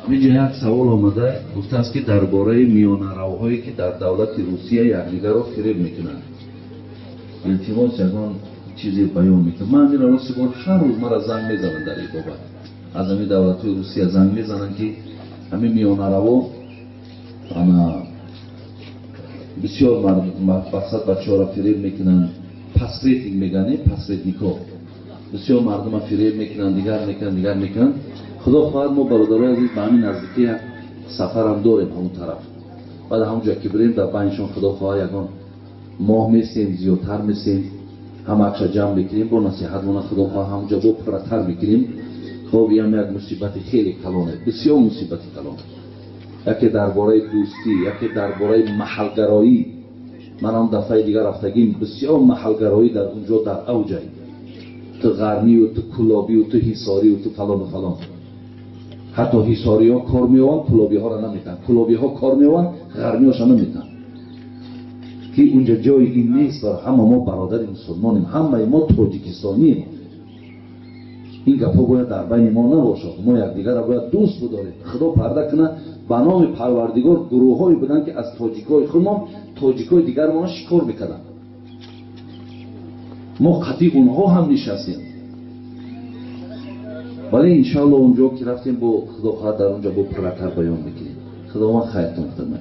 اینجا یک سوال آمده گفته است که درباره میانه‌روهایی که در دولت روسیه یکدیگر را فریب میکنند التماس یگان چیزی بیان میکنه. من این راست بگم هر روز مرا زنگ میزنند در این بابت، از همین دولت روسیه زنگ میزنند که همین میانه‌رو انا بسیار مقصد بچه‌ها را فریب میکنند، پس ریتینگ میگن، پس ریتینگ بسیار مردم را فریب میکنند، دیگر میکنند. خدا خواهد ما برادرای عزیز به همین نزدیکی سفر هم داریم همون طرف. بعد همونجا که بریم در بینشان خدا خواهد یگان ماه میسیم، زیادتر میسیم، هم اکشا جمع بکنیم با نصیحت مونه خدا خواهد همونجا با پرتر بکنیم. خب این یک مصیبت خیلی کلانه، بسیار مصیبت کلانه. یکی درباره دوستی، یکی درباره محلگرایی. من هم دفعه دیگر رفتگیم بسیار محلگرایی در اونجا در اوجه، تو غرنی و تو کلابی و تو حصاری و تو فلان و فلان. حتی حصاری ها کار میوان، کلابی ها را نمیتن، کلابی ها کار میوان، غرنی هاش نمیتن. که اونجا جای این نیست. برای همه ما برادر مسلمانیم، همه ما تاجیکستانیم. این گپا باید در بین ما نباشد. ما یکدیگر را باید دوست بداریم. خدا پرده کنه به نام پروردگار گروه‌هایی بودن که از تاجیکای خودمان تاجیکای دیگر ما شکار میکردن. ما قطعی اونها هم نشستیم. ولی انشاءالله اونجا که رفتیم با خدا خواهد در اونجا با پرتر بیان میکنیم. خداوند خیرتون کنه.